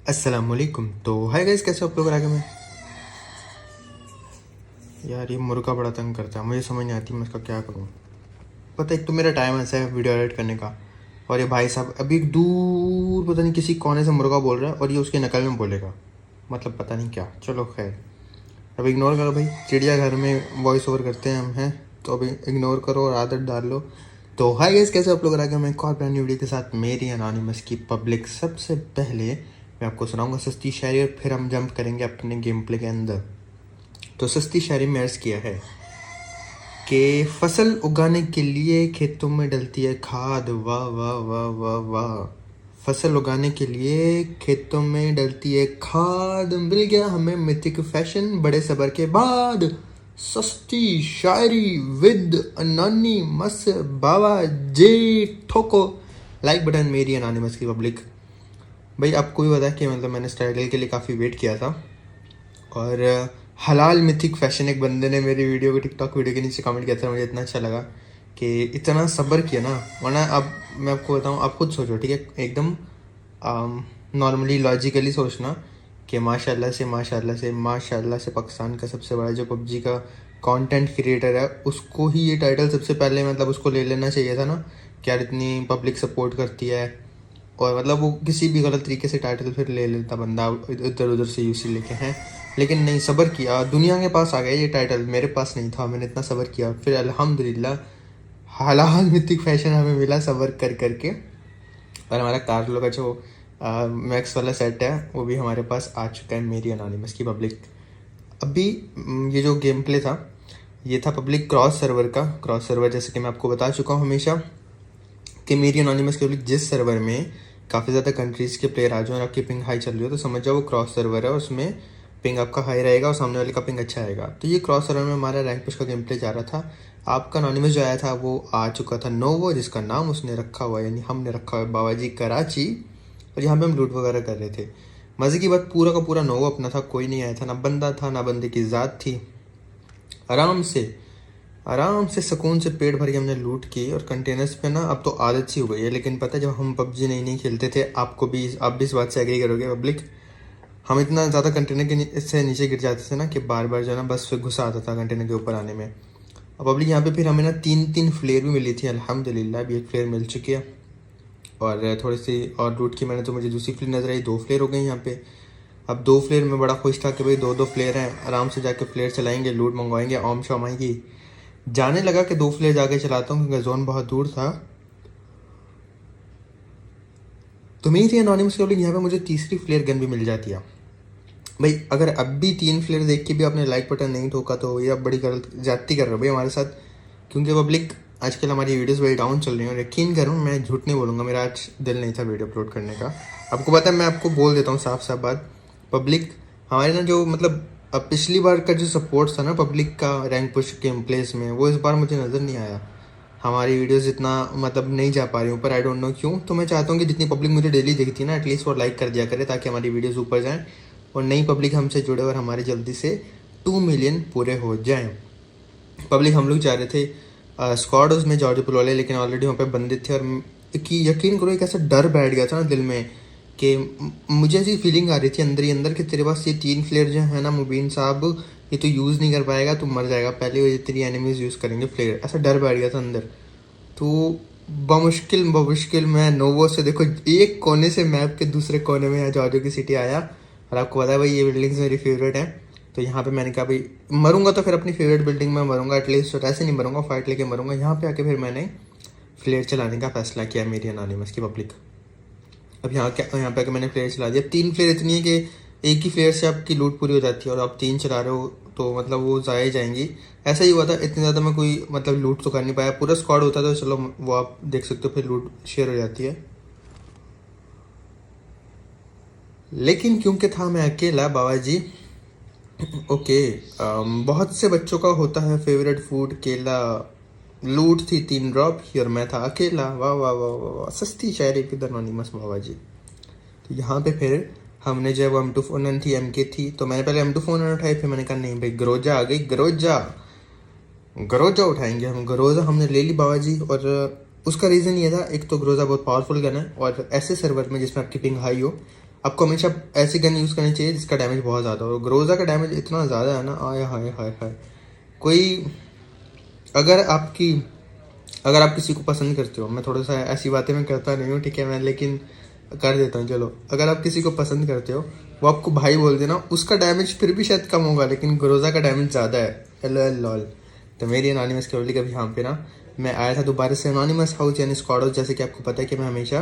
अस्सलाम वालेकुम। तो हाय गाइस, कैसे हो आप लोग? आगे मैं यार ये मुर्गा बड़ा तंग करता है, मुझे समझ नहीं आती मैं इसका क्या करूँ। पता है, एक तो मेरा टाइम ऐसा है वीडियो एडिट करने का, और ये भाई साहब अभी दूर पता नहीं किसी कोने से मुर्गा बोल रहा है और ये उसकी नकल में बोलेगा, मतलब पता नहीं क्या। चलो खैर, अब इग्नोर करो भाई, चिड़ियाघर में वॉइस ओवर करते हैं हम, हैं तो अभी इग्नोर करो और आदत डाल लो। तो हाय गाइस, कैसे आप लोग? आगे मैं एक और ब्रांड न्यू वीडियो के साथ मेरी एनोनिमस की पब्लिक। सबसे पहले मैं आपको सुनाऊंगा सस्ती शायरी और फिर हम जंप करेंगे अपने गेम प्ले के अंदर। तो सस्ती शायरी में अर्ज़ किया है कि फसल उगाने के लिए खेतों में डलती है खाद। वाह वाह वाह वाह वाह। फसल उगाने के लिए खेतों में डलती है खाद, मिल गया हमें मिथिक फैशन बड़े सबर के बाद। सस्ती शायरी विद अनोनिमस बाबा जी। ठोको लाइक बटन मेरी अनोनिमस की पब्लिक। भाई आपको भी पता है कि मतलब मैंने स्टाइल के लिए काफ़ी वेट किया था, और हलाल मिथिक फैशन एक बंदे ने मेरी वीडियो को टिकटॉक वीडियो के नीचे कमेंट किया था। मुझे इतना अच्छा लगा कि इतना सब्र किया ना, वरना अब मैं आपको बताऊं, आप खुद सोचो ठीक है, एकदम नॉर्मली लॉजिकली सोचना कि माशाल्लाह से पाकिस्तान का सबसे बड़ा जो पबजी का कंटेंट क्रिएटर है, उसको ही ये टाइटल सबसे पहले मतलब उसको ले लेना चाहिए था ना कि यार इतनी पब्लिक सपोर्ट करती है, और मतलब वो किसी भी गलत तरीके से टाइटल फिर ले लेता बंदा इधर उधर से यूसी लेके हैं। लेकिन नहीं, सब्र किया, दुनिया के पास आ गया ये टाइटल, मेरे पास नहीं था। मैंने इतना सब्र किया, फिर अल्हम्दुलिल्लाह हालाल मिथिक फैशन हमें मिला सब्र कर करके। और हमारा कार्लो का जो मैक्स वाला सेट है वो भी हमारे पास आ चुका है मेरी अनोनिमस की पब्लिक। अभी ये जो गेम प्ले था ये था पब्लिक क्रॉस सर्वर का। क्रॉस सर्वर जैसे कि मैं आपको बता चुका हूँ हमेशा कि मेरी अनोनिमस के पब्लिक जिस सर्वर में काफ़ी ज़्यादा कंट्रीज़ के प्लेयर आ जाओ और आपकी पिंग हाई चल रही हो तो समझ जाओ वो क्रॉस सर्वर है, और उसमें पिंग आपका हाई रहेगा और सामने वाले का पिंग अच्छा आएगा। तो ये क्रॉस सर्वर में हमारा रैंक पुश का गेम प्ले जा रहा था। आपका अनोनिमस जो आया था वो आ चुका था नोवो, जिसका नाम उसने रखा हुआ यानी हमने रखा हुआ बाबाजी कराची, और यहाँ पे हम लूट वगैरह कर रहे थे। मज़े की बात, पूरा का पूरा नोवो अपना था, कोई नहीं आया था, ना बंदा था ना बंदे की ज़ात थी। आराम से सुकून से पेट भर के हमने लूट की, और कंटेनर्स पे ना अब तो आदत सी हो गई है। लेकिन पता है जब हम पबजी नहीं खेलते थे, आप भी इस बात से एग्री करोगे पब्लिक, हम इतना ज़्यादा कंटेनर के से नीचे गिर जाते थे ना कि बार बार जो है ना बस फिर गुस्सा आता था कंटेनर के ऊपर आने में। अब पब्लिक यहाँ पे फिर हमें ना तीन फ्लेयर भी मिली थी, अल्हम्दुलिल्लाह अभी एक फ्लेयर मिल चुकी है, और थोड़ी सी और लूट की मैंने तो मुझे दूसरी फ्लेयर नजर आई, 2 फ्लेयर हो गई यहाँ पे। अब 2 फ्लेयर में बड़ा खुश था कि भाई दो फ्लेयर हैं, आराम से जाके फ्लेयर चलाएंगे, लूट मंगवाएंगे, ओम शॉम आएगी। जाने लगा कि 2 फ्लेयर जाके चलाता हूँ क्योंकि जोन बहुत दूर था। तो मेरी अनोनिमस के यहाँ पे मुझे तीसरी फ्लेयर गन भी मिल जाती है। भाई अगर अब भी 3 फ्लेयर देख के भी आपने लाइक बटन नहीं ठोका तो ये आप बड़ी गलत ज्यादती कर रहे हो भाई हमारे साथ, क्योंकि पब्लिक आजकल हमारी वीडियोस बड़ी डाउन चल रही हैं। और यकीन करूँ, मैं झूठ नहीं बोलूँगा, मेरा आज दिल नहीं था वीडियो अपलोड करने का। आपको पता है, मैं आपको बोल देता हूँ साफ साफ बात, पब्लिक हमारे ना जो मतलब अब पिछली बार का जो सपोर्ट था ना पब्लिक का रैंक पुश गेम प्लेस में, वो इस बार मुझे नज़र नहीं आया। हमारी वीडियोस जितना मतलब नहीं जा पा रही ऊपर, आई डोंट नो क्यों। तो मैं चाहता हूँ कि जितनी पब्लिक मुझे डेली दिखती है ना, एटलीस्ट वो लाइक कर दिया करे ताकि हमारी वीडियोस ऊपर जाएं और नई पब्लिक हमसे जुड़े और हमारे जल्दी से 2 मिलियन पूरे हो जाएं। पब्लिक हम लोग जा रहे थे स्क्वाड में जॉर्ज पुलोले, लेकिन ऑलरेडी वहाँ पे बंदे थे, और कि यकीन करो एक ऐसा डर बैठ गया था ना दिल में कि मुझे ऐसी फीलिंग आ रही थी अंदर ही अंदर कि तेरे पास ये 3 फ्लेयर जो है ना मुबीन साहब, ये तो यूज़ नहीं कर पाएगा, तू मर जाएगा, पहले ये तेरी एनिमीज यूज़ करेंगे फ्लेयर। ऐसा डर बैठ गया था अंदर। तो बमुश्किल मैं नोवो से देखो एक कोने से मैप के दूसरे कोने में यहाँ जॉर्जो की सिटी आया, और आपको पता है भाई ये बिल्डिंग्स मेरी फेवरेट है। तो यहाँ पे मैंने कहा भाई मरूंगा तो फिर अपनी फेवरेट बिल्डिंग में मरूंगा, एटलीस्ट ऐसे नहीं मरूंगा, फाइट लेके मरूंगा। यहाँ पे आके फिर मैंने फ्लेयर चलाने का फैसला किया मेरी अनोनिमस की पब्लिक। अब यहाँ पे आके मैंने फ्लेयर चला दिया। 3 फ्लेयर इतनी है कि एक ही फ्लेयर से आपकी लूट पूरी हो जाती है, और आप 3 चला रहे हो तो मतलब वो ज़ाया जाएंगी। ऐसा ही हुआ था, इतनी ज़्यादा मैं कोई मतलब लूट तो कर नहीं पाया, पूरा स्क्वाड होता तो चलो वो आप देख सकते हो फिर लूट शेयर हो जाती है। लेकिन क्योंकि था मैं अकेला बाबा जी, ओके, बहुत से बच्चों का होता है फेवरेट फूड केला, लूट थी 3 ड्रॉप ही और मैं था अकेला। वाह वाह वाह वाह वाह, सस्ती शायरी की अनोनिमस बाबा जी। तो यहाँ पे फिर हमने जब M249 थी, MK थी, तो मैंने पहले M249 उठाई, फिर मैंने कहा नहीं भाई ग्रोजा आ गई, ग्रोजा उठाएंगे हम। ग्रोजा हमने ले ली बाबा जी, और उसका रीज़न ये था, एक तो ग्रोजा बहुत पावरफुल गन है, और ऐसे सर्वर में जिसमें आपकी पिंग हाई हो आपको हमेशा ऐसी गन यूज़ करनी चाहिए जिसका डैमेज बहुत ज़्यादा हो। ग्रोजा का डैमेज इतना ज़्यादा है ना, आय हाय हाय हाय। कोई अगर आपकी अगर आप किसी को पसंद करते हो, मैं थोड़ा सा ऐसी बातें मैं करता नहीं हूँ, ठीक है, मैं लेकिन कर देता हूँ, चलो। अगर आप किसी को पसंद करते हो, वो आपको भाई बोल देना, उसका डैमेज फिर भी शायद कम होगा, लेकिन ग्रोजा का डैमेज ज़्यादा है। L lol. तो मेरी एनोनिमस केवली कभी यहाँ पे ना, मैं आया था दोबारा से एनोनिमस हाउस यानी स्क्वाड हाउस। जैसे कि आपको पता है कि मैं हमेशा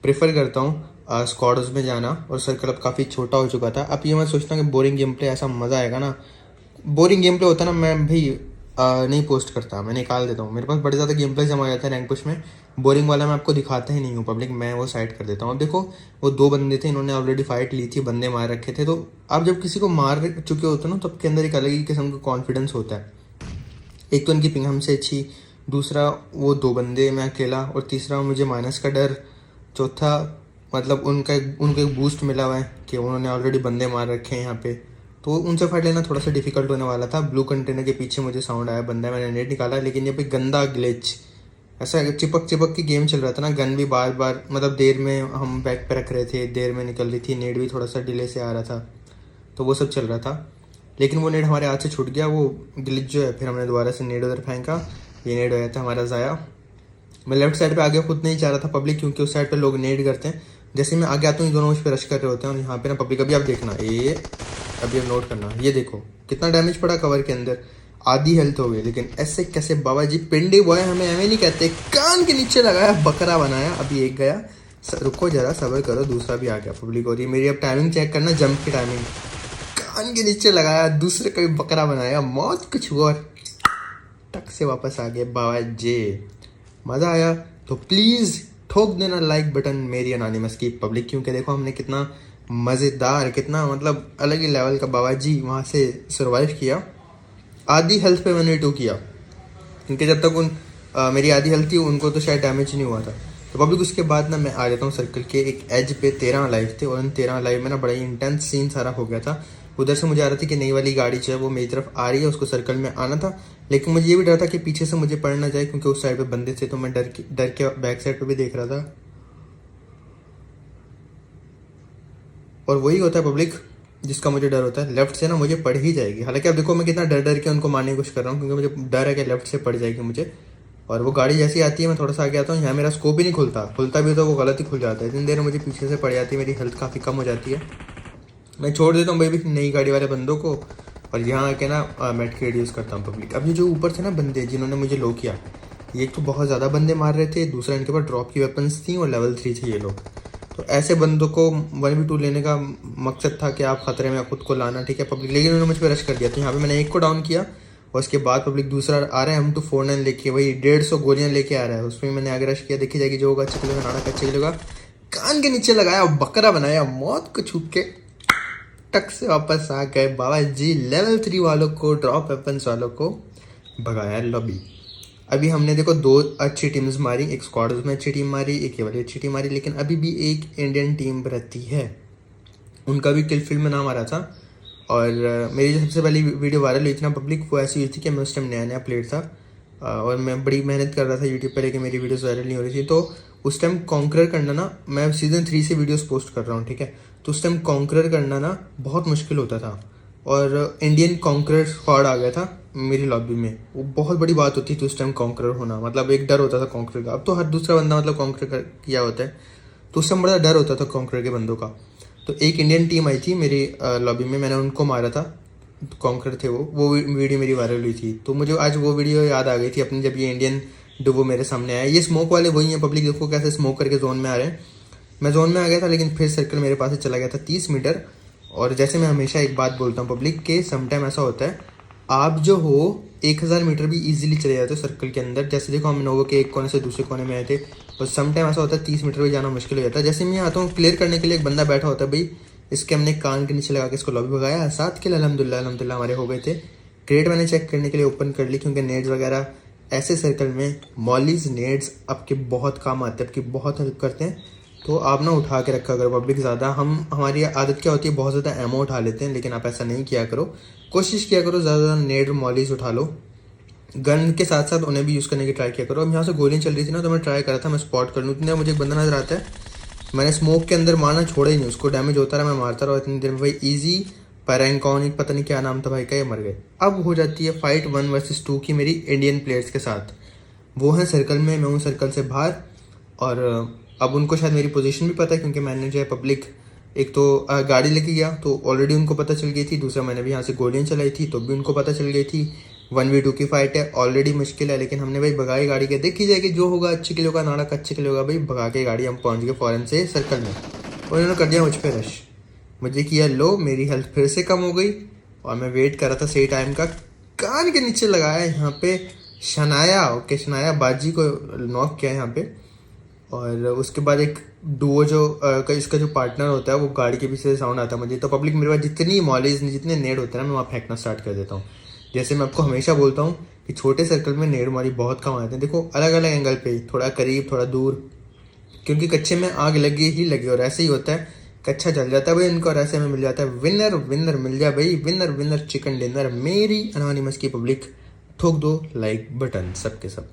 प्रेफर करता हूँ स्क्वाड हाउस में जाना, और सर्कल अब काफ़ी छोटा हो चुका था। अब ये मैं सोचता हूँ कि बोरिंग गेम प्ले ऐसा मज़ा आएगा ना, बोरिंग गेम प्ले होता है ना, मैं भाई नहीं पोस्ट करता, मैं निकाल देता हूँ। मेरे पास बड़े ज़्यादा गेम प्ले जमा हो जाता है रैंक पुश में, बोरिंग वाला मैं आपको दिखाता ही नहीं हूँ पब्लिक, मैं वो साइड कर देता हूँ। अब देखो, वो 2 बंदे थे, इन्होंने ऑलरेडी फाइट ली थी, बंदे मार रखे थे। तो आप जब किसी को मार चुके होते हो ना, तो आपके अंदर एक अलग ही किस्म का कॉन्फिडेंस होता है। एक तो उनकी पिंग हमसे अच्छी, दूसरा वो 2 बंदे, मैं अकेला, और तीसरा मुझे माइनस का डर, चौथा मतलब उनको एक बूस्ट मिला हुआ है कि उन्होंने ऑलरेडी बंदे मार रखे हैं यहाँ पे, तो उनसे फाइट लेना थोड़ा सा डिफिकल्ट होने वाला था। ब्लू कंटेनर के पीछे मुझे साउंड आया, बंदा, मैंने नेट निकाला, लेकिन ये पे गंदा ग्लिच, ऐसा चिपक चिपक के गेम चल रहा था ना, गन भी बार बार मतलब देर में हम बैक पे रख रहे थे, देर में निकल रही थी, नेट भी थोड़ा सा डिले से आ रहा था, तो वो सब चल रहा था। लेकिन वो नेट हमारे हाथ से छूट गया, वो ग्लिच जो है, फिर हमने दोबारा से नेट उधर फेंका, ये नेट हो गया था हमारा ज़ाया। मैं लेफ्ट साइड पे आगे खुद नहीं चाह रहा था पब्लिक, क्योंकि उस साइड पे लोग नेट करते हैं। जैसे मैं आगे आता हूँ, ये दोनों मुझ पर रश कर रहे होते हैं, और यहाँ पे ना पब्लिक, अभी आप देखना, ये अभी आप नोट करना, ये देखो कितना डैमेज पड़ा कवर के अंदर, आधी हेल्थ हो गई। लेकिन ऐसे कैसे बाबा जी, पिंडी बॉय हमें एवं नहीं कहते, कान के नीचे लगाया, बकरा बनाया। अभी एक गया, रुको जरा सब्र करो, दूसरा भी आ गया पब्लिक। और ये मेरी अब टाइमिंग चेक करना, जंप की टाइमिंग, कान के नीचे लगाया, दूसरे का भी बकरा बनाया, मौत कुछ हुआ, टक से वापस आ गए बाबा जी। मज़ा आया तो प्लीज़ ठोक देना लाइक बटन मेरी एनोनिमस की पब्लिक, क्योंकि देखो हमने कितना मज़ेदार, कितना मतलब अलग ही लेवल का बाबा जी वहाँ से सर्वाइव किया। आधी हेल्थ पे मैंने 2 किया, क्योंकि जब तक मेरी आधी हेल्थ थी, उनको तो शायद डैमेज नहीं हुआ था। तो पब्लिक उसके बाद ना मैं आ जाता हूँ सर्कल के एक एज पे, 13 लाइव थे, और उन 13 लाइव में ना बड़ा ही इंटेंस सीन सारा हो गया था। उधर से मुझे आ रहा था कि नई वाली गाड़ी जो है वो मेरी तरफ आ रही है, उसको सर्कल में आना था, लेकिन मुझे ये भी डर था कि पीछे से मुझे पड़ ना जाए, क्योंकि उस साइड पे बंदे थे, तो मैं डर के बैक साइड पे भी देख रहा था। और वही होता है पब्लिक जिसका मुझे डर होता है, लेफ्ट से ना मुझे पड़ ही जाएगी। हालांकि अब देखो मैं कितना डर डर के उनको मारने की कोशिश कर रहा हूँ, क्योंकि मुझे डर है कि लेफ्ट से पड़ जाएगी मुझे। और वो गाड़ी जैसी आती है, मैं थोड़ा सा आगे आता हूँ, यहाँ मेरा स्कोप ही नहीं खुलता भी तो वो गलत ही खुल जाता है, इतनी देर में मुझे पीछे से पड़ जाती है, मेरी हेल्थ काफ़ी कम हो जाती है। मैं छोड़ देता हूँ भाई नई गाड़ी वाले बंदों को, और यहाँ आके ना मेड क्रेड यूज़ करता हूँ पब्लिक। अब ये जो ऊपर थे ना बंदे जिन्होंने मुझे लो किया, ये एक तो बहुत ज़्यादा बंदे मार रहे थे, दूसरा इनके पास ड्रॉप की वेपन्स थी, और लेवल 3 थे ये लोग। तो ऐसे बंदों को 1v2 लेने का मकसद था कि आप खतरे में खुद को लाना, ठीक है पब्लिक, लेकिन उन्होंने मुझ पर रश कर दिया। तो यहाँ पे मैंने एक को डाउन किया, और उसके बाद पब्लिक दूसरा आ रहा है, हम 249 लेके, वही 150 गोलियां लेके आ रहा है, उसमें मैंने आगे रश किया, देखी जाएगी जो होगा अच्छा चलेगा, नाटक अच्छा चलेगा, कान के नीचे लगाया, बकरा बनाया, मौत को छू के टक से वापस आ गए बाबा जी। लेवल 3 वालों को, ड्रॉप वेपन्स वालों को भगाया लॉबी। अभी हमने देखो 2 अच्छी टीम्स मारी, एक स्क्वाड में अच्छी टीम मारी, एक ये वाली अच्छी टीम मारी, लेकिन अभी भी एक इंडियन टीम रहती है, उनका भी किल फील्ड में नाम आ रहा था। और मेरी जो सबसे पहली वीडियो वायरल हुई थी ना पब्लिक, वो ऐसी हुई थी कि मैं उस टाइम नया नया प्लेयर था, और मैं बड़ी मेहनत कर रहा था यूट्यूब पर, लेकिन मेरी वीडियोस वायरल नहीं हो रही थी। तो उस टाइम कॉन्करर करना ना, मैं सीज़न 3 से वीडियोस पोस्ट कर रहा हूँ, ठीक है, तो उस टाइम कॉन्करर करना ना बहुत मुश्किल होता था, और इंडियन कॉन्करर स्क्वाड आ गया था मेरी लॉबी में। वो बहुत बड़ी बात होती थी उस टाइम कॉन्करर होना, मतलब एक डर होता था कॉन्करर का। अब तो हर दूसरा बंदा मतलब कॉन्करर किया होता है, तो उस टाइम बड़ा डर होता था कॉन्करर के बंदों का। तो एक इंडियन टीम आई थी मेरी लॉबी में, मैंने उनको मारा था, कॉन्करर थे वो वीडियो मेरी वायरल हुई थी। तो मुझे आज वो वीडियो याद आ गई थी अपनी, जब ये इंडियन डुबो मेरे सामने आया। ये स्मोक वाले वही हैं पब्लिक, देखो कैसे स्मोक करके जोन में आ रहे हैं। मैं जोन में आ गया था, लेकिन फिर सर्कल मेरे पास से चला गया था 30 मीटर। और जैसे मैं हमेशा एक बात बोलता हूँ पब्लिक के, समटाइम ऐसा होता है आप जो हो 1000 मीटर भी इजीली चले जाते हो सर्कल के अंदर। जैसे देखो हम नोवो के एक कोने से दूसरे कोने में आए थे, और समटाइम ऐसा होता है 30 मीटर भी जाना मुश्किल हो जाता है। जैसे मैं आता हूँ क्लियर करने के लिए, एक बंदा बैठा होता है भाई, इसके हमने कान के नीचे लगा के इसको लॉबी भगाया, 7 किल अल्हम्दुलिल्लाह हमारे हो गए थे। क्रेट मैंने चेक करने के लिए ओपन कर ली, क्योंकि नेड्स वगैरह ऐसे सर्कल में मॉलीज नेड्स आपके बहुत काम आते हैं, आपकी बहुत हेल्प करते हैं। तो आप ना उठा के रखा करो पब्लिक ज़्यादा। हमारी आदत क्या होती है, बहुत ज़्यादा एमो उठा लेते हैं, लेकिन आप ऐसा नहीं किया करो, कोशिश किया करो ज़्यादा नेड मॉलीज उठा लो। गन के साथ साथ उन्हें भी यूज़ करने की ट्राई किया करो। अब यहाँ से गोलियाँ चल रही थी ना, तो मैं ट्राई करा था मैं स्पॉट कर लूँ, इतने मुझे एक बंदा नजर आता है, मैंने स्मोक के अंदर मारना छोड़ा ही नहीं, उसको डैमेज होता रहा, मैं मारता रहा इतनी देर में। भाई ईजी पैरेंकॉनिक पता नहीं क्या नाम था भाई का, ये मर गए। अब हो जाती है फाइट 1 वर्सेस 2 की मेरी इंडियन प्लेयर्स के साथ। वो हैं सर्कल में, मैं हूँ सर्कल से बाहर। और अब उनको शायद मेरी पोजीशन भी पता है, क्योंकि मैंने जो है पब्लिक एक तो गाड़ी लेके गया तो ऑलरेडी उनको पता चल गई थी। दूसरा मैंने भी यहाँ से गोलियाँ चलाई थी तो भी उनको पता चल गई थी। 1v2 की फाइट है, ऑलरेडी मुश्किल है, लेकिन हमने भाई भगाई गाड़ी के। देखी जाएगी जो होगा, अच्छे के लिए होगा, नाड़क अच्छे के लिए होगा। भाई भगा के गाड़ी हम पहुँच गए फॉरन से सर्कल में, और उन्होंने कर दिया मुझ पर रश। मुझे किया लो, मेरी हेल्थ फिर से कम हो गई, और मैं वेट कर रहा था सही टाइम का। कान के नीचे लगाया यहाँ पे शनाया, ओके शनाया बाजी को नॉक किया यहाँ पे। और उसके बाद एक डुओ जो इसका जो पार्टनर होता है, वो गाड़ी के पीछे से साउंड आता है मुझे। तो पब्लिक मेरे पास जितनी मॉलेज जितने नेड होते हैं ना, मैं वहाँ फेंकना स्टार्ट कर देता हूँ। जैसे मैं आपको हमेशा बोलता हूँ कि छोटे सर्कल में नेड मारी बहुत कम आते हैं। देखो अलग अलग एंगल पे, थोड़ा करीब थोड़ा दूर, क्योंकि कच्चे में आग लगी ही लगी। और ऐसे ही होता है, कच्चा जल जाता है भाई इनको, और ऐसे में मिल जाता है विनर। विनर मिल जाए भाई, विनर विनर चिकन डिनर। मेरी अनोनिमस की पब्लिक ठोक दो लाइक बटन सबके सब।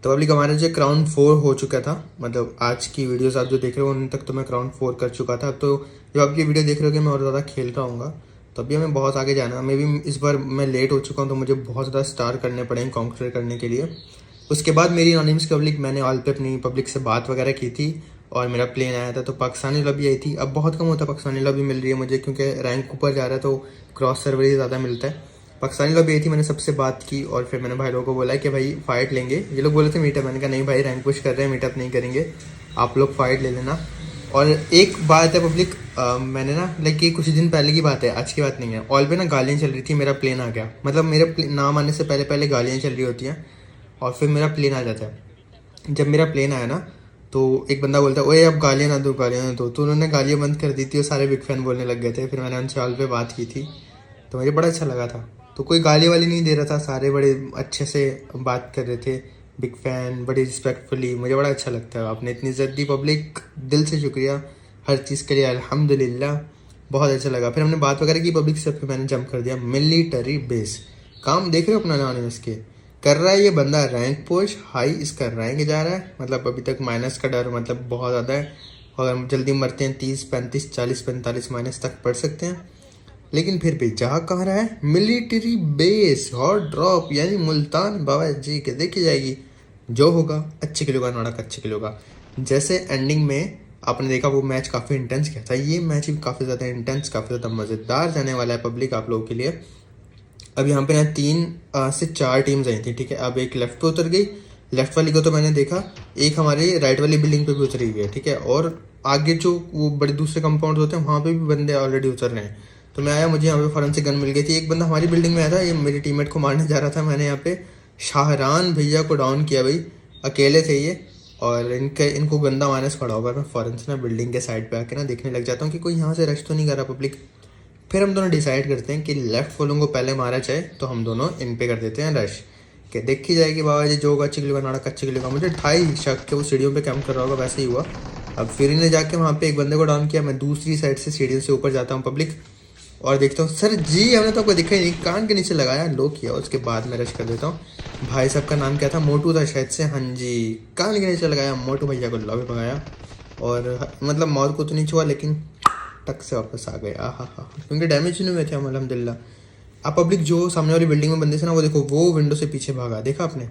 तो पब्लिक हमारा जो क्राउन 4 हो चुका था, मतलब आज की वीडियोस आप जो देख रहे हो उन तक तो मैं क्राउन 4 कर चुका था। तो जब आप ये वीडियो देख रहे हो कि मैं और ज़्यादा खेल रहा हूँ, तो अभी हमें बहुत आगे जाना है। मे भी इस बार मैं लेट हो चुका हूँ, तो मुझे बहुत ज़्यादा स्टार करने पड़ेंगे कॉन्क्रीट करने के लिए। उसके बाद मेरी अनोनिमस पब्लिक, मैंने ऑल पे अपनी पब्लिक से बात वगैरह की थी, और मेरा प्लेन आया था। तो पाकिस्तानी लॉबी आई थी। अब बहुत कम होता है पाकिस्तानी लॉबी मिल रही है मुझे, क्योंकि रैंक ऊपर जा रहा है तो क्रॉस सर्वर ही ज़्यादा मिलता है। पाकिस्तानी लॉबी आई थी, मैंने सबसे बात की, और फिर मैंने भाई लोगों को बोला कि भाई फाइट लेंगे। ये लोग बोले थे मीटअप, मैंने कहा नहीं भाई रैंक पुश कर रहे हैं, मीटअप नहीं करेंगे, आप लोग फाइट ले लेना। और एक बात है पब्लिक, मैंने ना लाइक ये कुछ दिन पहले की बात है, आज की बात नहीं है। ऑल पे ना गालियाँ चल रही थी, मेरा प्लेन आ गया। मतलब मेरे नाम आने से पहले पहले गालियाँ चल रही होती हैं, और फिर मेरा प्लेन आ जाता है। जब मेरा प्लेन आया ना, तो एक बंदा बोलता है ओए अब गालियाँ ना दो, गालियाँ ना दो। तो उन्होंने गालियाँ बंद कर दी थी, और सारे बिग फैन बोलने लग गए थे। फिर मैंने उनसे ऑल पे बात की थी, तो मुझे बड़ा अच्छा लगा था। तो कोई गाली वाली नहीं दे रहा था, सारे बड़े अच्छे से बात कर रहे थे, बिग फैन, बड़ी रिस्पेक्टफुली। मुझे बड़ा अच्छा लगता है, आपने इतनी इज्जत दी पब्लिक, दिल से शुक्रिया हर चीज़ के लिए, अल्हम्दुलिल्लाह, बहुत अच्छा लगा। फिर हमने बात वगैरह की पब्लिक से, फिर मैंने जंप कर दिया मिलिटरी बेस। काम देख रहे हो अपना अनोनिमस के, कर रहा है ये बंदा रैंक पुश हाई, इसका रैंक जा रहा है। मतलब अभी तक माइनस का डर मतलब बहुत ज़्यादा है, और हम जल्दी मरते हैं 30 35 40 45 माइनस तक पड़ सकते हैं। लेकिन फिर भी जा कहाँ रहा है, मिलिट्री बेस हॉट ड्रॉप, यानी मुल्तान बाबा जी के। देखी जाएगी जो होगा, अच्छे के लिए होगा, नाड़क अच्छे के लिए होगा। जैसे एंडिंग में आपने देखा वो मैच काफ़ी इंटेंस किया था, ये मैच भी काफ़ी ज़्यादा इंटेंस, काफ़ी ज़्यादा मज़ेदार जाने वाला है पब्लिक आप लोगों के लिए। अब यहाँ पे ना 3 से 4 टीम्स आई थी, ठीक है। अब एक लेफ्ट पे उतर गई, लेफ्ट वाली को तो मैंने देखा, एक हमारे राइट वाली बिल्डिंग पे भी उतरी हुई है, ठीक है। और आगे जो वो बड़े दूसरे कंपाउंड होते हैं वहाँ पे भी बंदे ऑलरेडी उतर रहे हैं। तो मैं आया, मुझे यहाँ पे फौरन से गन मिल गई थी। एक बंदा हमारी बिल्डिंग में आया था, ये मेरे टीममेट को मारने जा रहा था। मैंने यहाँ पे शाहरान भैया को डाउन किया भाई, अकेले थे ये, और इनको गंदा माइनस पड़ा होगा। मैं फौरन से ना बिल्डिंग के साइड पे आके ना देखने लग जाता हूँ कि कोई यहाँ से रश तो नहीं कर रहा पब्लिक। फिर हम दोनों डिसाइड करते हैं कि लेफ्ट वालों को पहले मारा जाए, तो हम दोनों इन पे कर देते हैं रश, कि देखी जाएगी बाबा जी जो होगा अच्छी किलो का, नाड़क अच्छी किलो का। मुझे 2.5 शक के वो सीढ़ियों पे कैंप कर रहा होगा, वैसे ही हुआ। अब फिर इन्हें जाके वहाँ पे एक बंदे को डाउन किया, मैं दूसरी साइड से सीढ़ियों से ऊपर जाता हूँ पब्लिक, और देखता हूँ सर जी हमने तो आपको दिखा ही नहीं, कान के नीचे लगाया, लो किया, उसके बाद मैं रश कर देता हूँ। भाई साहब का नाम क्या था, मोटू था शायद से, हाँ जी, कान के नीचे लगाया, मोटू भैया को लॉबी भगाया, और मतलब मौत को तो नहीं छुआ, लेकिन टक से वापस आ गए। हा, क्योंकि डैमेज नहीं हुए थे हम अल्हम्दुलिल्लाह। अब पब्लिक जो सामने वाली बिल्डिंग में बंदे से ना, वो देखो वो विंडो से पीछे भागा, देखा आपने।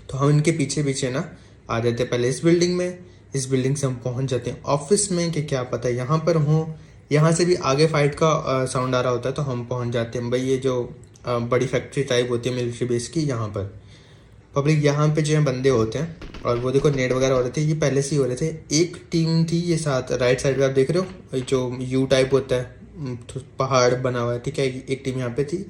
तो हम इनके पीछे पीछे ना आ जाते हैं पहले इस बिल्डिंग में, इस बिल्डिंग से हम पहुंच जाते हैं ऑफिस में, कि क्या पता यहाँ पर हों, यहाँ से भी आगे फाइट का साउंड आ रहा होता है, तो हम पहुंच जाते हैं भाई ये जो बड़ी फैक्ट्री टाइप होती है मिलिट्री बेस की, यहाँ पर पब्लिक। यहाँ पे जो है बंदे होते हैं, और वो देखो नेट वगैरह हो रहे थे, ये पहले से ही हो रहे थे। एक टीम थी ये साथ, राइट साइड पे आप देख रहे हो जो यू टाइप होता है, तो पहाड़ बना हुआ है, ठीक है। एक टीम यहाँ पे थी,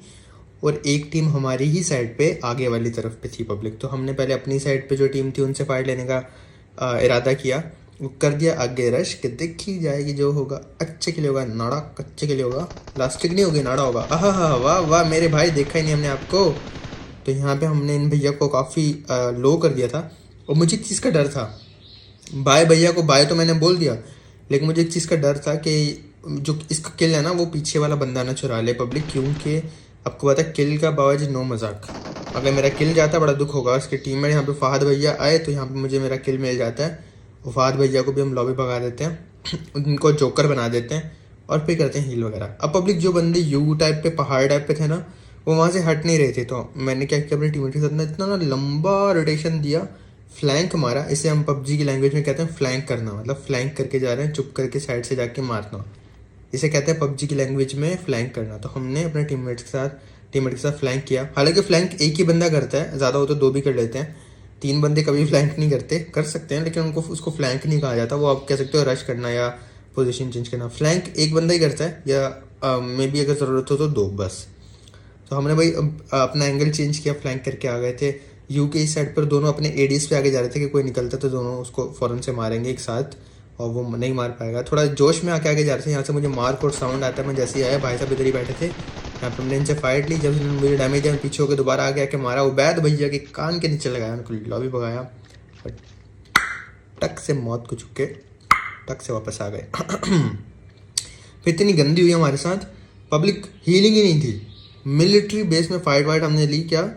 और एक टीम हमारी ही साइड पे आगे वाली तरफ पे थी पब्लिक। तो हमने पहले अपनी साइड पे जो टीम थी उनसे फाइट लेने का इरादा किया, वो कर दिया आगे रश, कि देखी जाएगी जो होगा अच्छे के लिए होगा, नाड़ा कच्चे के लिए होगा, प्लास्टिक नहीं होगी नाड़ा होगा। आहा वाह वाह मेरे भाई, देखा ही नहीं हमने आपको। तो यहाँ पे हमने इन भैया को काफ़ी लो कर दिया था, और मुझे एक चीज़ का डर था, बाय भैया को बाय तो मैंने बोल दिया, लेकिन मुझे एक चीज़ का डर था कि जो इसका किल है ना वो पीछे वाला बंदा ना चुरा ले पब्लिक, क्योंकि आपको पता है किल का बाबाजी नो मजाक, अगर मेरा किल जाता बड़ा दुख होगा। उसके टीममेट यहाँ पे फहद भैया आए तो यहाँ पे मुझे मेरा किल मिल जाता है, वफाद भैया को भी हम लॉबी भगा देते हैं, उनको जोकर बना देते हैं और फिर करते हैं हील वगैरह। अब पब्लिक जो बंदे यू टाइप पे पहाड़ टाइप पे थे ना, वो वहाँ से हट नहीं रहे थे, तो मैंने क्या किया अपने टीममेट के साथ ना इतना ना लंबा रोटेशन दिया, फ्लैंक मारा। इसे हम पबजी की लैंग्वेज में कहते हैं फ्लैंक करना, मतलब फ्लैंक करके जा रहे हैं, चुप करके साइड से जाके मारना, इसे कहते हैं पबजी की लैंग्वेज में फ्लैंक करना। तो हमने अपने टीममेट के साथ फ्लैंक किया। हालांकि फ्लैंक एक ही बंदा करता है, ज़्यादा हो तो 2 भी कर लेते हैं, 3 बंदे कभी फ्लैंक नहीं करते, कर सकते हैं लेकिन उनको उसको फ्लैंक नहीं कहा जाता, वो आप कह सकते हो रश करना या पोजीशन चेंज करना। फ्लैंक एक बंदा ही करता है, या मे बी अगर ज़रूरत हो तो 2 बस। तो हमने भाई अपना एंगल चेंज किया, फ्लैंक करके आ गए थे। यू के इस साइड पर दोनों अपने एडीज पे आगे जा रहे थे कि कोई निकलता तो दोनों उसको फ़ौरन से मारेंगे एक साथ, और वो नहीं मार पाएगा। थोड़ा जोश में आगे जा रहे थे, यहाँ से मुझे मार्क और साउंड आता है, मैं जैसे ही आया भाई साहब इधर ही बैठे थे, यहाँ पर हमने इनसे फाइट ली। जब इन्होंने मुझे डैमेज दिया, पीछे होकर दोबारा आगे आके मारा, उबैद भैया के कान के नीचे लगाया, उनको लॉबी भगाया, बट टक से मौत को चुके टक से वापस आ गए। फिर इतनी गंदी हुई हमारे साथ, पब्लिक हीलिंग ही नहीं थी। मिलिट्री बेस में फाइट वाइट हमने ली, क्या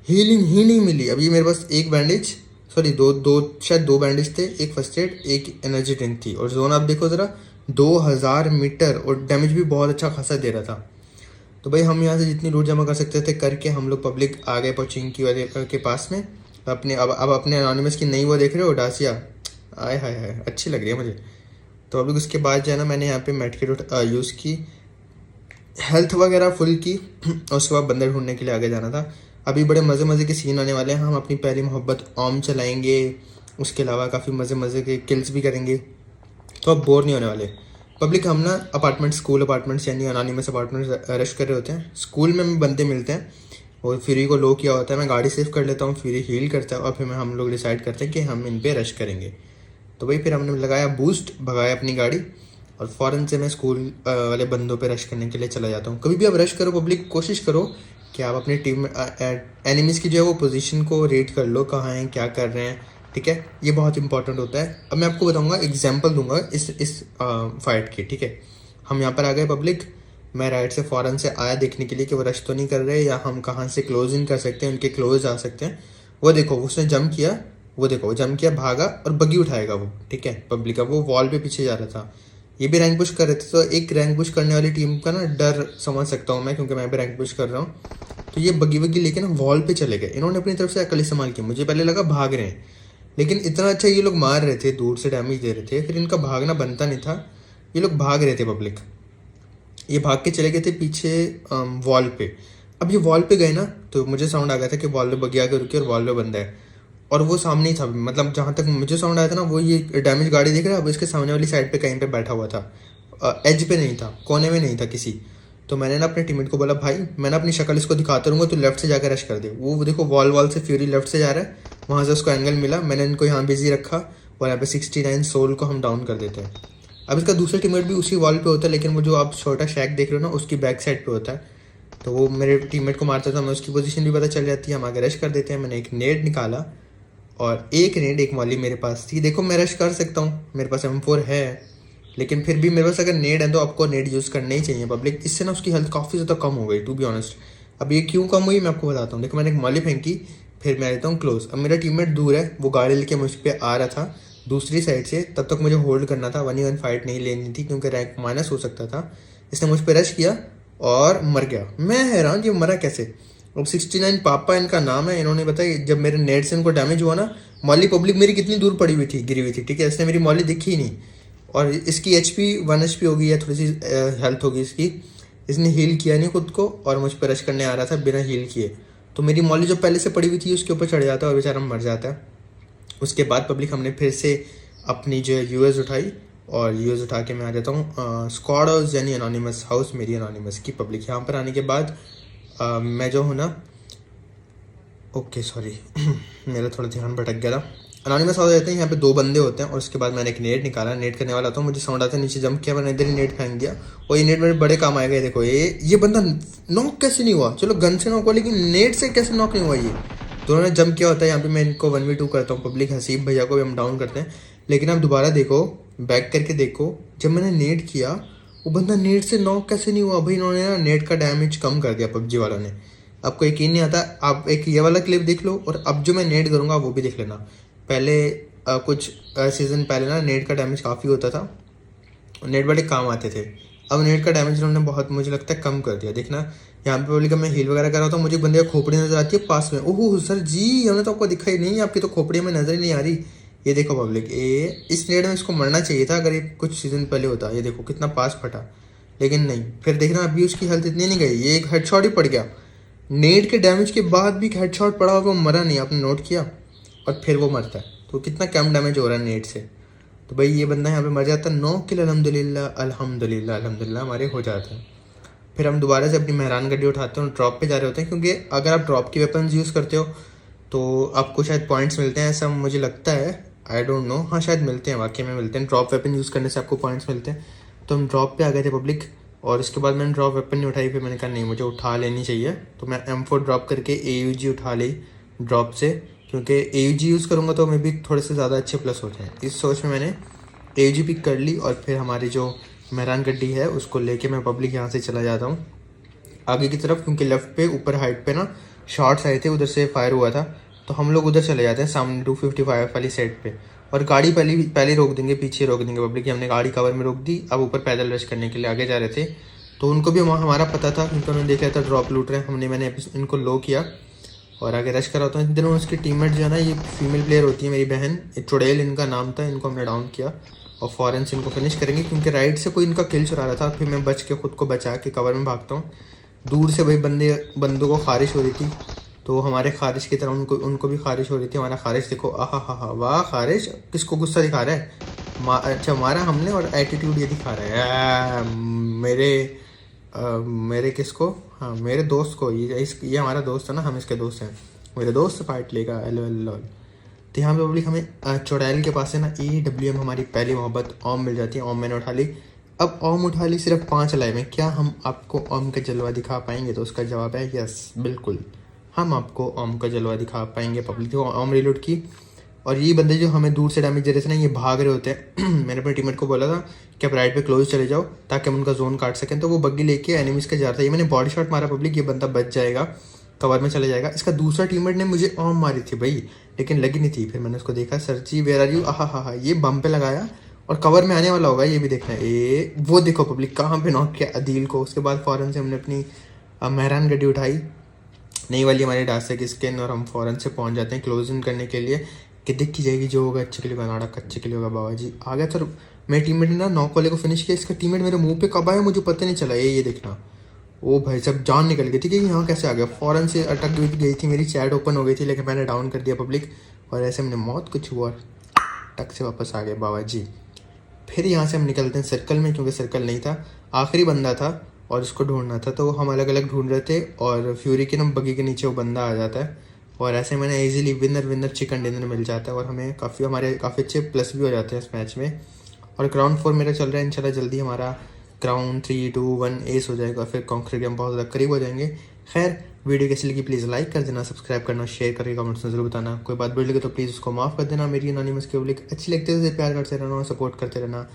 हीलिंग ही नहीं मिली। अभी मेरे पास एक बैंडेज, सॉरी शायद 2 बैंडेज थे, एक फर्स्ट एड, एक एनर्जी ड्रिंक थी, और जोन आप देखो ज़रा 2000 मीटर, और डैमेज भी बहुत अच्छा खासा दे रहा था। तो भाई हम यहाँ से जितनी लूट जमा कर सकते थे करके हम लोग पब्लिक आ गए पोचिंकी वाले के पास में अपने। अब अपने एनोनिमस की नई वो देख रहे हो डासिया, आय हाय हाय अच्छी लग रही है मुझे। तो अभी उसके बाद जो है ना, मैंने यहाँ पे मेडकिट यूज़ की, हेल्थ वगैरह फुल की, और उसके बाद बंदर ढूंढने के लिए आगे जाना था। अभी बड़े मज़े मज़े के सीन आने वाले हैं, हम अपनी पहली मोहब्बत ओम चलाएंगे, उसके अलावा काफ़ी मज़े मज़े के किल्स भी करेंगे, तो अब बोर नहीं होने वाले। पब्लिक हम ना अपार्टमेंट, स्कूल अपार्टमेंट्स यानी अनोनिमस अपार्टमेंट्स रश कर रहे होते हैं। स्कूल में बंदे मिलते हैं, और फ्यूरी को लो किया होता है, मैं गाड़ी सेव कर लेता हूँ, फ्यूरी हील करता है, और फिर हम लोग डिसाइड करते हैं कि हम इन पर रश करेंगे। तो भाई फिर हमने लगाया बूस्ट, भगाया अपनी गाड़ी, और फ़ौरन से मैं स्कूल वाले बंदों पे रश करने के लिए चला जाता हूँ। कभी भी आप रश करो पब्लिक, कोशिश करो कि आप अपनी टीम में एनिमीज़ की जो है वो पोजीशन को रेड कर लो, कहाँ हैं, क्या कर रहे हैं, ठीक है, ये बहुत इंपॉर्टेंट होता है। अब मैं आपको बताऊँगा, एग्जाम्पल दूंगा इस फाइट की, ठीक है। हम यहाँ पर आ गए पब्लिक, मैं राइट से फ़ौरन से आया देखने के लिए कि वो रश तो नहीं कर रहे, या हम कहाँ से क्लोज इन कर सकते हैं, उनके क्लोज आ सकते हैं। वो देखो उसने जंप किया, वो देखो वो जंप किया, भागा और बगी उठाएगा वो, ठीक है। पब्लिक का वो वॉल पे पीछे जा रहा था, ये भी रैंक पुश कर रहे थे। तो एक रैंक पुश करने वाली टीम का ना डर समझ सकता हूँ मैं, क्योंकि मैं भी रैंक पुश कर रहा हूँ। तो ये बगी वगी लेके ना वॉल पे चले गए, इन्होंने अपनी तरफ से अकल इस्तेमाल की। मुझे पहले लगा भाग रहे हैं, लेकिन इतना अच्छा ये लोग मार रहे थे, दूर से डैमेज दे रहे थे, फिर इनका भागना बनता नहीं था। ये लोग भाग रहे थे पब्लिक, ये भाग के चले गए थे पीछे वॉल पे। अब ये वॉल पे गए ना, तो मुझे साउंड आ गया था कि वॉल पे बगी आके रुकी और वॉल पे बंदा है, और वो सामने ही था। मतलब जहाँ तक मुझे साउंड आया था ना, वो ये डैमेज गाड़ी देख रहा है, अब इसके सामने वाली साइड पे कहीं पे बैठा हुआ था, एज पे नहीं था, कोने में नहीं था किसी। तो मैंने ना अपने टीममेट को बोला, भाई मैं ना अपनी शक्ल इसको दिखाता रहूँगा, तो लेफ्ट से जाकर रश कर दे। वो देखो वॉल से फ्यूरी लेफ्ट से जा रहा है, वहाँ से उसको एंगल मिला, मैंने इनको यहाँ बिजी रखा, और यहाँ पे 69 सोल को हम डाउन कर देते हैं। अब इसका दूसरा टीममेट भी उसी वॉल पे होता है, लेकिन वो जो आप छोटा शैक देख रहे हो ना, उसकी बैक साइड पे होता है। तो वो मेरे टीममेट को मारता था, मैं उसकी पोजीशन भी पता चल जाती है, हम आगे रश कर देते हैं। मैंने एक नेड निकाला, और एक मॉली मेरे पास थी। देखो मैं रश कर सकता हूँ, मेरे पास M4 है, लेकिन फिर भी मेरे पास अगर नेड है तो आपको नेड यूज़ करना ही चाहिए पब्लिक। इससे ना उसकी हेल्थ काफ़ी ज़्यादा कम हो गई, टू बी ऑनेस्ट। अब ये क्यों कम हुई मैं आपको बताता हूँ। देखो मैंने एक मॉली फेंकी, फिर मैं रहता हूँ क्लोज। अब मेरा टीममेट दूर है, वो गाड़ी लेके मुझ पर आ रहा था दूसरी साइड से, तब तक मुझे होल्ड करना था, 1v1 फाइट नहीं लेनी थी, क्योंकि रैंक माइनस हो सकता था। इसने मुझ पर रश किया और मर गया। मैं हैरान कि मरा कैसे। अब 69 पापा इनका नाम है, इन्होंने बताया जब मेरे नेट से इनको डैमेज हुआ ना, मॉली पब्लिक मेरी कितनी दूर पड़ी हुई थी, गिरी हुई थी, ठीक है। इसने मेरी मॉली दिखी ही नहीं, और इसकी HP 1 HP हो गई है, थोड़ी सी हेल्थ होगी इसकी। इसने हील किया नहीं खुद को, और मुझ पर रश करने आ रहा था बिना हील किए। तो मेरी मॉली जो पहले से पड़ी हुई थी उसके ऊपर चढ़ जाता है, और बेचारा मर जाता है। उसके बाद पब्लिक हमने फिर से अपनी जो है यूएस उठाई, और यूएस उठा के मैं आ जाता हूँ स्क्वाड हाउस यानी एनोनिमस हाउस, मेरी एनोनिमस की। पब्लिक यहाँ पर आने के बाद मैं जो हूँ ना, ओके सॉरी मेरा थोड़ा ध्यान भटक गया था। एनोनिमस हाउस जाते हैं, यहाँ पे 2 बंदे होते हैं, और उसके बाद मैंने एक नेट निकाला, नेट करने वाला था, मुझे साउंड आता है, नीचे जंप किया, मैंने इधर ही नेट फेंक दिया, और ये नेट मेरे बड़े काम आएगा। देखो ये बंदा नॉक कैसे नहीं हुआ, चलो गन से नॉक हुआ, लेकिन नेट से कैसे नॉक नहीं हुआ। ये दोनों ने जंप किया होता है, यहाँ पे मैं इनको 1v2 करता हूँ पब्लिक। हसीब भैया को भी हम डाउन करते हैं, लेकिन आप दोबारा देखो, बैक करके देखो, जब मैंने नेट किया वो बंदा नेट से नॉक कैसे नहीं हुआ। भाई इन्होंने ना नेट का डैमेज कम कर दिया पबजी वालों ने। आपको यकीन नहीं आता, आप एक ये वाला क्लिप देख लो, और अब जो मैं नेट करूँगा वो भी देख लेना। पहले कुछ सीज़न पहले ना नेट का डैमेज काफ़ी होता था, नेट बड़े काम आते थे। अब नेट का डैमेज उन्होंने बहुत मुझे लगता है कम कर दिया। देखना यहाँ पे पब्लिक मैं हील वगैरह कर रहा था, मुझे बंदे का खोपड़ी नजर आती है पास में। ओह सर जी, हमने तो आपको दिखाई नहीं, आपकी तो खोपड़ी में नजर ही नहीं आ रही। ये देखो पब्लिक, ये इस नेट में इसको मरना चाहिए था अगर ये कुछ सीजन पहले होता। ये देखो कितना पास फटा, लेकिन नहीं। फिर देखना अभी उसकी हेल्थ इतनी नहीं गई, ये एक हेडशॉट ही पड़ गया। नेट के डैमेज के बाद भी हेडशॉट पड़ा होगा, वो मरा नहीं, आपने नोट किया, और फिर वो मरता है। तो कितना कम डैमेज हो रहा है नेट से। तो भाई ये बंदा यहाँ पे मर जाता है। 9 किल अल्हम्दुलिल्लाह अल्हम्दुलिल्लाह अल्हम्दुलिल्लाह हमारे हो जाते हैं। फिर हम दोबारा से अपनी मेहरान गड्डी उठाते हैं और ड्रॉप पे जा रहे होते हैं, क्योंकि अगर आप ड्रॉप की वेपन्स यूज़ करते हो तो आपको शायद पॉइंट्स मिलते हैं, ऐसा मुझे लगता है। आई डोंट नो, हाँ शायद मिलते हैं, वाकई में मिलते हैं। ड्रॉप वेपन यूज़ करने से आपको पॉइंट्स मिलते हैं। तो हम ड्रॉप पे आ गए थे पब्लिक, और इसके बाद मैंने ड्रॉप वेपन नहीं उठाई। फिर मैंने कहा नहीं, मुझे उठा लेनी चाहिए। तो मैं M4 ड्रॉप करके AUG उठा ली ड्रॉप से, क्योंकि AUG यूज़ करूँगा तो मे भी थोड़े से ज़्यादा अच्छे प्लस होते हैं। इस सोच में मैंने AUG पिक कर ली, और फिर हमारी जो मेहरान गड्डी है उसको लेके मैं पब्लिक यहाँ से चला जाता हूँ आगे की तरफ, क्योंकि लेफ्ट पे ऊपर हाइट पे ना शॉट्स आए थे, उधर से फायर हुआ था। तो हम लोग उधर चले जाते हैं सामने 255 वाली साइड पे, और गाड़ी पहले रोक देंगे, पीछे रोक देंगे पब्लिक। हमने गाड़ी कवर में रोक दी, अब ऊपर पैदल रश करने के लिए आगे जा रहे थे। तो उनको भी हमारा पता था, क्योंकि उन्होंने देखा था ड्रॉप लूट रहे हैं। मैंने इनको लो किया और आगे रश करा होता है। इन दिनों उसकी टीममेट जो है ना, ये फीमेल प्लेयर होती है मेरी बहन, चुड़ैल इनका नाम था। इनको हमने डाउन किया और फ़ौरन से इनको फिनिश करेंगे, क्योंकि राइट से कोई इनका किल चुरा रहा था। फिर मैं बच के खुद को बचा के कवर में भागता हूँ। दूर से भाई बंदों को खारिश हो रही थी, तो हमारे खारिश की तरह उनको भी खारिश हो रही थी। हमारा खारिश देखो, आहा हा हा, वाह खारिश किसको गुस्सा दिखा रहा है। अच्छा मारा हमने, और एटीट्यूड ये दिखा रहा है मेरे किसको, हाँ मेरे दोस्त को। ये हमारा दोस्त है ना, हम इसके दोस्त हैं। मेरे दोस्त फाइट लेगा एल। तो यहाँ पे पब्लिक हमें चौड़ैल के पास है ना AWM, हमारी पहली मोहब्बत ओम मिल जाती है। ओम मैंने उठा ली। अब ओम उठा ली सिर्फ 5 लाइव में। क्या हम आपको ओम का जलवा दिखा पाएंगे? तो उसका जवाब है यस, बिल्कुल हम आपको ओम का जलवा दिखा पाएंगे पब्लिक। तो ओम रिलोड की, और ये बंदे जो हमें दूर से डैमेज दे रहे थे ना, ये भाग रहे होते हैं। मैंने अपने टीममेट को बोला था कि आप राइट पे क्लोज चले जाओ ताकि हम उनका जोन काट सकें। तो वो बग्गी लेके एनिमीज के जा रहा था। ये मैंने बॉडी शॉट मारा पब्लिक, ये बंदा बच जाएगा, कवर में चले जाएगा। इसका दूसरा टीममेट ने मुझे ओम मारी थी भाई, लेकिन लगी नहीं थी। फिर मैंने उसको देखा, सरजी वेयर आर यू, आहा हा, ये बम पे लगाया और कवर में आने वाला होगा, ये भी देखना है। वो देखो पब्लिक कहाँ पे नॉक किया अदील को। उसके बाद फ़ौरन से हमने अपनी मेहरान गड्डी उठाई, नई वाली हमारी डास्टिक की स्किन, और हम फ़ौरन से पहुंच जाते हैं क्लोज इन करने के लिए कि देखी जाएगी जो होगा अच्छे के लिए, नाड़ा कच्चे के लिए होगा। बाबा जी आ गया। सर मेरे टीममेट ने ना नॉक वाले को फिनिश किया। इसका टीममेट मेरे मुंह पे कब आया मुझे पता नहीं चला। ये देखना, ओ भाई सब जान निकल गई थी कि यहाँ कैसे आ गया। फ़ौरन से अटक गई थी, मेरी चैट ओपन हो गई थी, लेकिन मैंने डाउन कर दिया पब्लिक, और ऐसे मैंने मौत को छुआ, टक से वापस आ गए बाबा जी। फिर यहाँ से हम निकलते हैं सर्कल में, क्योंकि सर्कल नहीं था, आखिरी बंदा था और उसको ढूंढना था। तो हम अलग अलग ढूंढ रहे थे, और फ्यूरी के ना बग्गी के नीचे वो बंदा आ जाता है, और ऐसे मैंने इजीली विनर चिकन डिनर मिल जाता है, और हमें हमारे काफ़ी अच्छे प्लस भी हो जाते हैं इस मैच में। और ग्राउंड 4 मेरा चल रहा है, इंशाल्लाह जल्दी हमारा ग्राउंड 3, 2, 1 एस हो जाएगा, फिर कॉन्क्रीट गेम बहुत ज़्यादा करीब हो जाएंगे। खैर वीडियो कैसी लगी प्लीज़ लाइक कर देना, सब्सक्राइब करना, शेयर करके कमेंट्स में जरूर बताना। कोई बात बोल लगे तो प्लीज़ उसको माफ़ कर देना। मेरी एनोनिमस की पब्लिक अच्छी लगती है तो प्यार करते रहना और सपोर्ट करते रहना।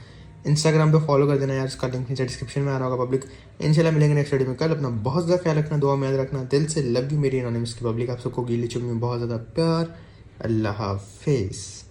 इंस्टाग्राम पे फॉलो कर देना यार, इसका लिंक नीचे डिस्क्रिप्शन में आ रहा होगा पब्लिक। इंशाल्लाह मिलेंगे नेक्स्ट वीडियो में कल। अपना बहुत ज़्यादा ख्याल रखना, दुआ में याद रखना। दिल से लव यू मेरी एनोनिमस की पब्लिक, आप सबको गीली चुम्मी बहुत ज़्यादा प्यार। अल्लाह हाफिज़।